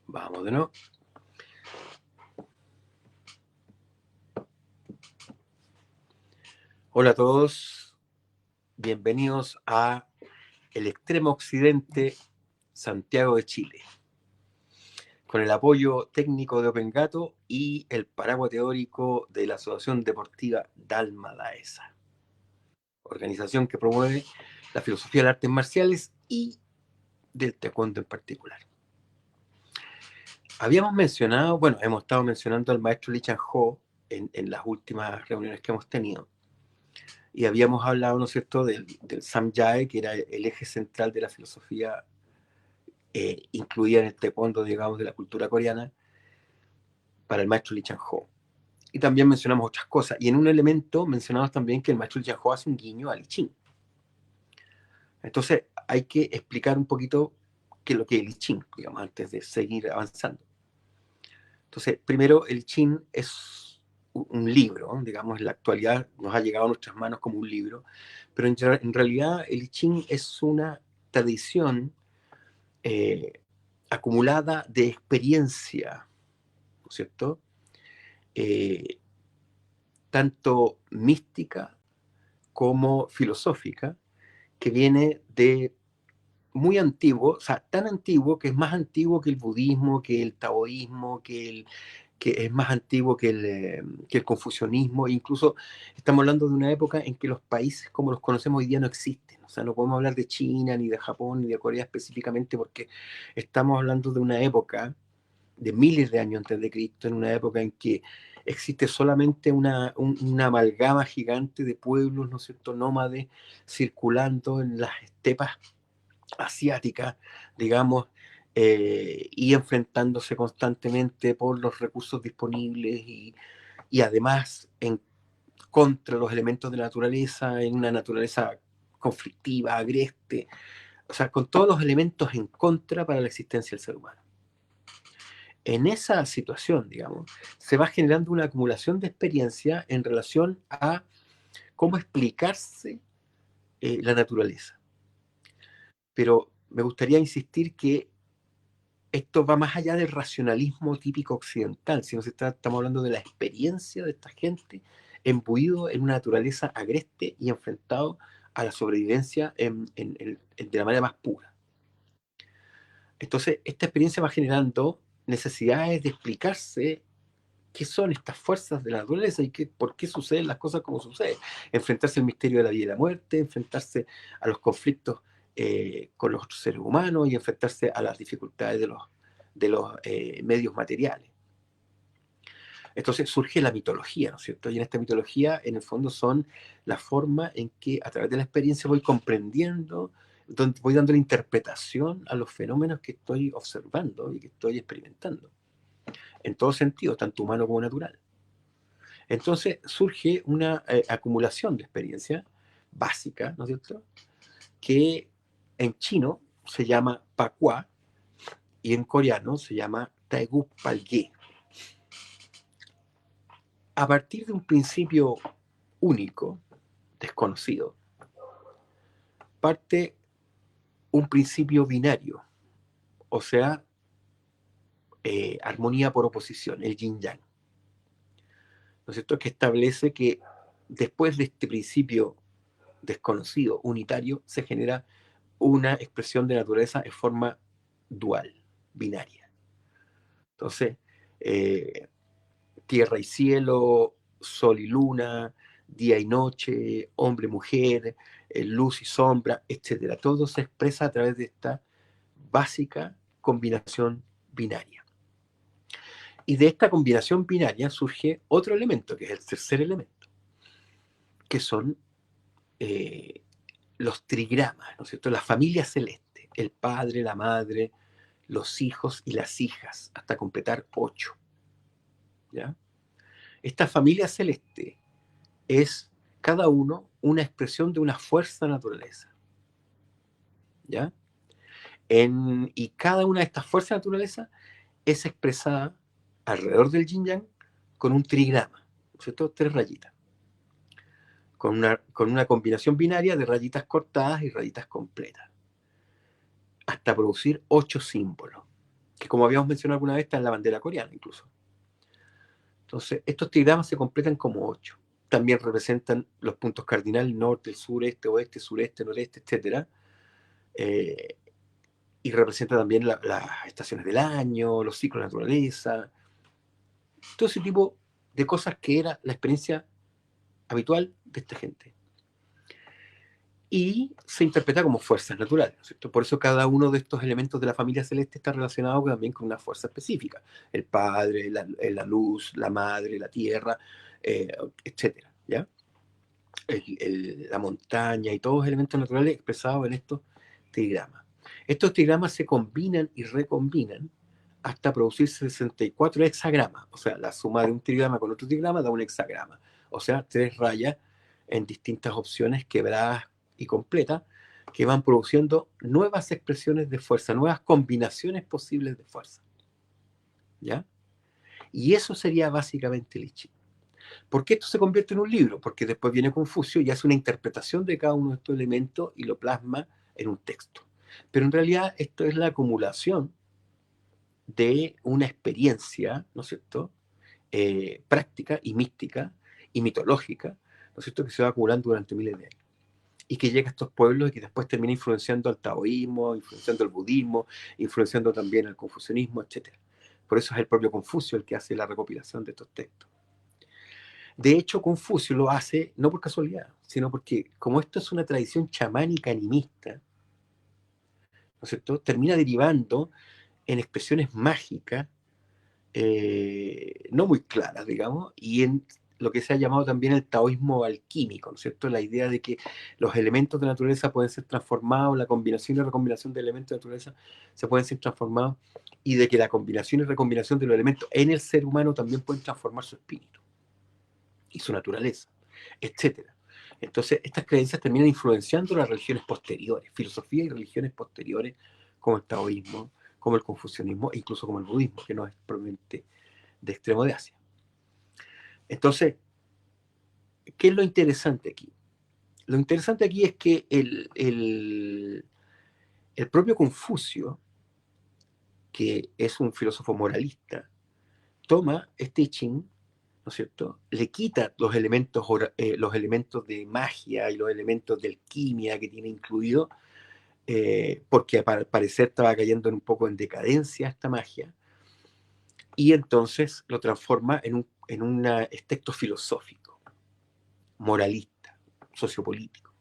Vamos de nuevo. Hola a todos, bienvenidos a el extremo occidente, Santiago de Chile, con el apoyo técnico de OpenGato y el paraguas teórico de la Asociación Deportiva Dalma Daesa, organización que promueve la filosofía de las artes marciales y del taekwondo en particular. Habíamos mencionado, bueno, hemos estado mencionando al maestro Lee Chan-ho en las últimas reuniones que hemos tenido. Y habíamos hablado, ¿no es cierto?, del Samjae, que era el eje central de la filosofía incluida en el taekwondo, digamos, de la cultura coreana, para el maestro Lee Chan-ho. Y también mencionamos otras cosas. Y en un elemento mencionamos también que el maestro Lee Chan-ho hace un guiño a Li Ching. Entonces hay que explicar un poquito qué es lo que es el Li Ching, digamos, antes de seguir avanzando. Entonces, primero, el Li Ching es un libro, ¿no? Digamos, en la actualidad nos ha llegado a nuestras manos como un libro, pero en realidad el I Ching es una tradición acumulada de experiencia, ¿no es cierto? Tanto mística como filosófica, que viene de muy antiguo, o sea, tan antiguo que es más antiguo que el budismo, que el taoísmo, que es más antiguo que el confucianismo. Incluso estamos hablando de una época en que los países como los conocemos hoy día no existen. O sea, no podemos hablar de China, ni de Japón, ni de Corea específicamente, porque estamos hablando de una época de miles de años antes de Cristo, en una época en que existe solamente una amalgama gigante de pueblos, ¿no es cierto?, nómades, circulando en las estepas asiáticas, digamos, y enfrentándose constantemente por los recursos disponibles y además en contra los elementos de la naturaleza, en una naturaleza conflictiva, agreste, o sea, con todos los elementos en contra para la existencia del ser humano. En esa situación, digamos, se va generando una acumulación de experiencia en relación a cómo explicarse la naturaleza. Pero me gustaría insistir que esto va más allá del racionalismo típico occidental, sino que estamos hablando de la experiencia de esta gente embuido en una naturaleza agreste y enfrentado a la sobrevivencia de la manera más pura. Entonces, esta experiencia va generando necesidades de explicarse qué son estas fuerzas de la naturaleza y por qué suceden las cosas como suceden. Enfrentarse al misterio de la vida y la muerte, enfrentarse a los conflictos con los otros seres humanos y enfrentarse a las dificultades de los medios materiales. Entonces surge la mitología, ¿no es cierto? Y en esta mitología, en el fondo, son la forma en que a través de la experiencia voy comprendiendo, voy dando la interpretación a los fenómenos que estoy observando y que estoy experimentando, en todo sentido, tanto humano como natural. Entonces surge una acumulación de experiencia básica, ¿no es cierto?, que en chino se llama Pakua y en coreano se llama Taegu Palgye. A partir de un principio único, desconocido, parte un principio binario, o sea, armonía por oposición, el yin-yang, ¿no es cierto?, que establece que después de este principio desconocido, unitario, se genera una expresión de naturaleza en forma dual, binaria. Entonces, tierra y cielo, sol y luna, día y noche, hombre y mujer, luz y sombra, etc. Todo se expresa a través de esta básica combinación binaria. Y de esta combinación binaria surge otro elemento, que es el tercer elemento, que son los trigramas, ¿no es cierto?, la familia celeste, el padre, la madre, los hijos y las hijas, hasta completar 8. ¿Ya? Esta familia celeste es cada uno una expresión de una fuerza naturaleza. ¿Ya? Y cada una de estas fuerzas de naturaleza es expresada alrededor del yin-yang con un trigrama, ¿no es cierto?, 3 rayitas, con una combinación binaria de rayitas cortadas y rayitas completas, hasta producir 8 símbolos. que como habíamos mencionado alguna vez está en la bandera coreana incluso. Entonces, estos trigramas se completan como 8. También representan los puntos cardinales, norte, sur, este, oeste, sureste, noreste, etc. Y representa también las estaciones del año, los ciclos de la naturaleza, todo ese tipo de cosas que era la experiencia habitual de esta gente. Y se interpreta como fuerzas naturales, ¿no es cierto? Por eso cada uno de estos elementos de la familia celeste está relacionado también con una fuerza específica. El padre, la luz, la madre, la tierra, etcétera, ¿ya? La montaña y todos los elementos naturales expresados en estos trigramas. Estos trigramas se combinan y recombinan hasta producir 64 hexagramas. O sea, la suma de un trigrama con otro trigrama da un hexagrama. O sea, 3 rayas en distintas opciones quebradas y completas que van produciendo nuevas expresiones de fuerza, nuevas combinaciones posibles de fuerza. ¿Ya? Y eso sería básicamente el I Ching. ¿Por qué esto se convierte en un libro? Porque después viene Confucio y hace una interpretación de cada uno de estos elementos y lo plasma en un texto. Pero en realidad esto es la acumulación de una experiencia, ¿no es cierto?, práctica y mística y mitológica, ¿no es cierto?, que se va acumulando durante miles de años y que llega a estos pueblos y que después termina influenciando al taoísmo, influenciando al budismo, influenciando también al confucianismo, etc. Por eso es el propio Confucio el que hace la recopilación de estos textos. De hecho, Confucio lo hace no por casualidad, sino porque como esto es una tradición chamánica animista, ¿no es cierto?, termina derivando en expresiones mágicas no muy claras, digamos, y en lo que se ha llamado también el taoísmo alquímico, ¿no es cierto? La idea de que los elementos de naturaleza pueden ser transformados, la combinación y recombinación de elementos de naturaleza se pueden ser transformados, y de que la combinación y recombinación de los elementos en el ser humano también pueden transformar su espíritu y su naturaleza, etcétera. Entonces, estas creencias terminan influenciando las religiones posteriores, filosofía y religiones posteriores, como el taoísmo, como el confucianismo, e incluso como el budismo, que no es probablemente de extremo de Asia. Entonces, ¿qué es lo interesante aquí? Lo interesante aquí es que el propio Confucio, que es un filósofo moralista, toma este I Ching, ¿no es cierto?, le quita los elementos de magia y los elementos de alquimia que tiene incluido, porque al parecer estaba cayendo un poco en decadencia esta magia, y entonces lo transforma en un texto filosófico, moralista, sociopolítico,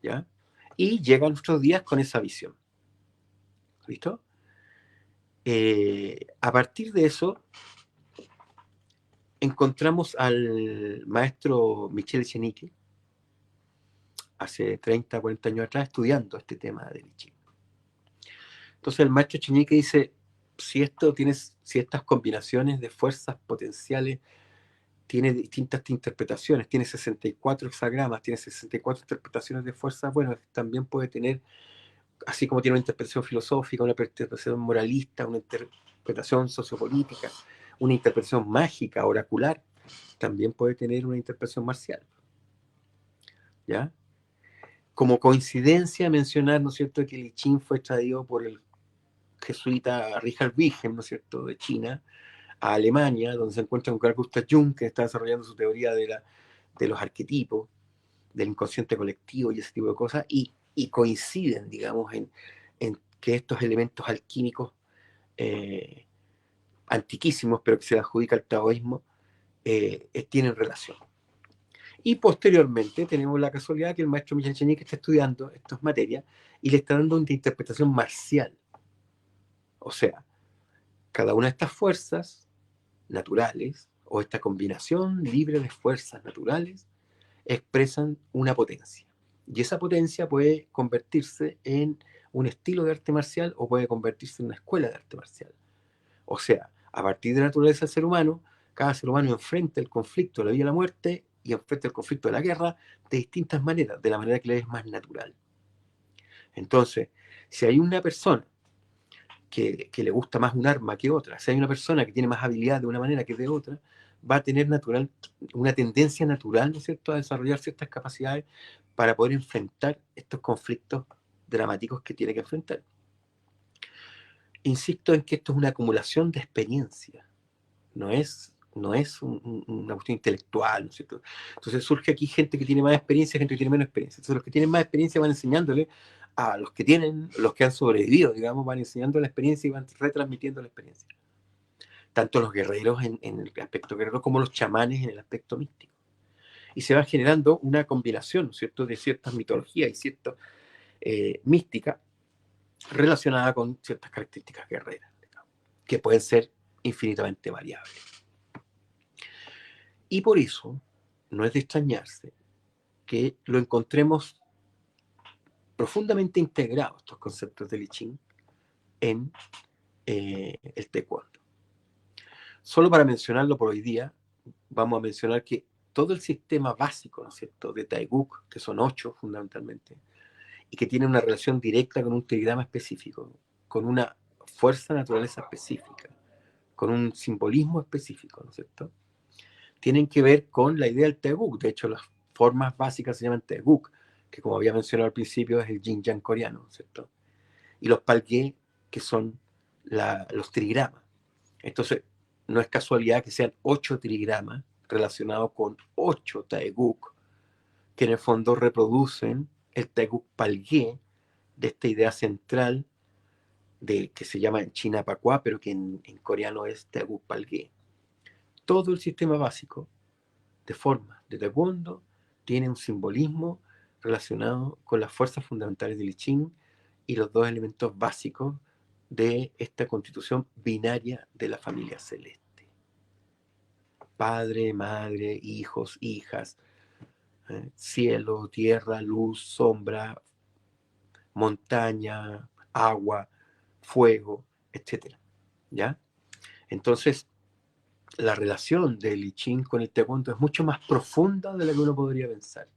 ¿ya? Y llega a nuestros días con esa visión. ¿Listo? A partir de eso, encontramos al maestro Michel Echenique, hace 30, 40 años atrás, estudiando este tema del I Ching. Entonces el maestro Echenique dice, si estas combinaciones de fuerzas potenciales tiene distintas interpretaciones, tiene 64 hexagramas, tiene 64 interpretaciones de fuerza, bueno, también puede tener, así como tiene una interpretación filosófica, una interpretación moralista, una interpretación sociopolítica, una interpretación mágica, oracular, también puede tener una interpretación marcial. ¿Ya? Como coincidencia mencionar, ¿no es cierto?, que el I Ching fue traído por el jesuita Richard Wilhelm, ¿no es cierto?, de China a Alemania, donde se encuentra con Carl Gustav Jung, que está desarrollando su teoría de los arquetipos, del inconsciente colectivo y ese tipo de cosas, y coinciden, digamos, en que estos elementos alquímicos antiquísimos, pero que se adjudica al taoísmo, tienen relación. Y posteriormente tenemos la casualidad que el maestro Michel Echenique está estudiando estas materias y le está dando una interpretación marcial. O sea, cada una de estas fuerzas naturales, o esta combinación libre de fuerzas naturales, expresan una potencia. Y esa potencia puede convertirse en un estilo de arte marcial o puede convertirse en una escuela de arte marcial. O sea, a partir de la naturaleza del ser humano, cada ser humano enfrenta el conflicto de la vida y la muerte y enfrenta el conflicto de la guerra de distintas maneras, de la manera que le es más natural. Entonces, si hay una persona que le gusta más un arma que otra, si hay una persona que tiene más habilidad de una manera que de otra, va a tener una tendencia natural, ¿no es cierto?, a desarrollar ciertas capacidades para poder enfrentar estos conflictos dramáticos que tiene que enfrentar. insisto en que esto es una acumulación de experiencia, no es una cuestión intelectual, ¿no es cierto? Entonces surge aquí gente que tiene más experiencia, gente que tiene menos experiencia. Entonces los que tienen más experiencia van enseñándole a los que han sobrevivido, digamos, van enseñando la experiencia y van retransmitiendo la experiencia. Tanto los guerreros en el aspecto guerrero como los chamanes en el aspecto místico. Y se va generando una combinación, ¿no es cierto?, de ciertas mitologías y ciertas místicas relacionadas con ciertas características guerreras, digamos, que pueden ser infinitamente variables. Y por eso no es de extrañarse que lo encontremos profundamente integrados, estos conceptos del I Ching, en el taekwondo. Solo para mencionarlo por hoy día, vamos a mencionar que todo el sistema básico, ¿no es cierto?, de Taeguk, que son 8 fundamentalmente, y que tienen una relación directa con un trigrama específico, con una fuerza naturaleza específica, con un simbolismo específico, ¿no es cierto?, tienen que ver con la idea del Taeguk. De hecho, las formas básicas se llaman Taeguk, que como había mencionado al principio es el Yin-Yang coreano, ¿no es cierto? Y los Palgé, que son los trigramas. Entonces, no es casualidad que sean 8 trigramas relacionados con 8 Taeguk, que en el fondo reproducen el Taeguk Palgé de esta idea central que se llama en China Pakua, pero que en coreano es Taeguk Palgé. Todo el sistema básico de formas de taekwondo tiene un simbolismo relacionado con las fuerzas fundamentales del I Ching y los dos elementos básicos de esta constitución binaria de la familia celeste: padre, madre, hijos, hijas, cielo, tierra, luz, sombra, montaña, agua, fuego, etcétera. ¿Ya? Entonces, la relación del I Ching con el taekwondo es mucho más profunda de lo que uno podría pensar.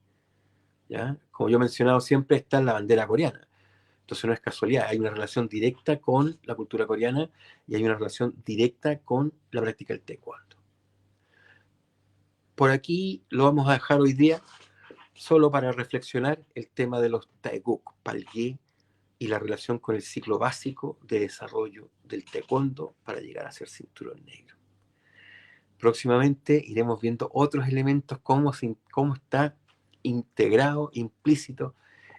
¿Ya? Como yo he mencionado, siempre está la bandera coreana. Entonces no es casualidad, hay una relación directa con la cultura coreana y hay una relación directa con la práctica del taekwondo. Por aquí lo vamos a dejar hoy día, solo para reflexionar el tema de los Taeguk, Palgé, y la relación con el ciclo básico de desarrollo del taekwondo para llegar a ser cinturón negro. Próximamente iremos viendo otros elementos, cómo está integrado, implícito,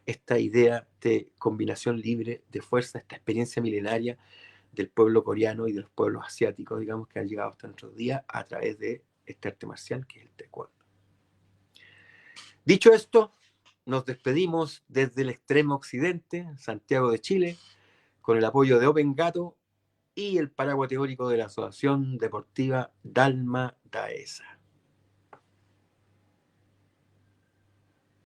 esta idea de combinación libre de fuerza, esta experiencia milenaria del pueblo coreano y de los pueblos asiáticos, digamos, que han llegado hasta nuestros días a través de este arte marcial que es el taekwondo. Dicho esto, nos despedimos desde el extremo occidente, Santiago de Chile, con el apoyo de Open Gato y el paraguas teórico de la Asociación Deportiva Dalma Daesa.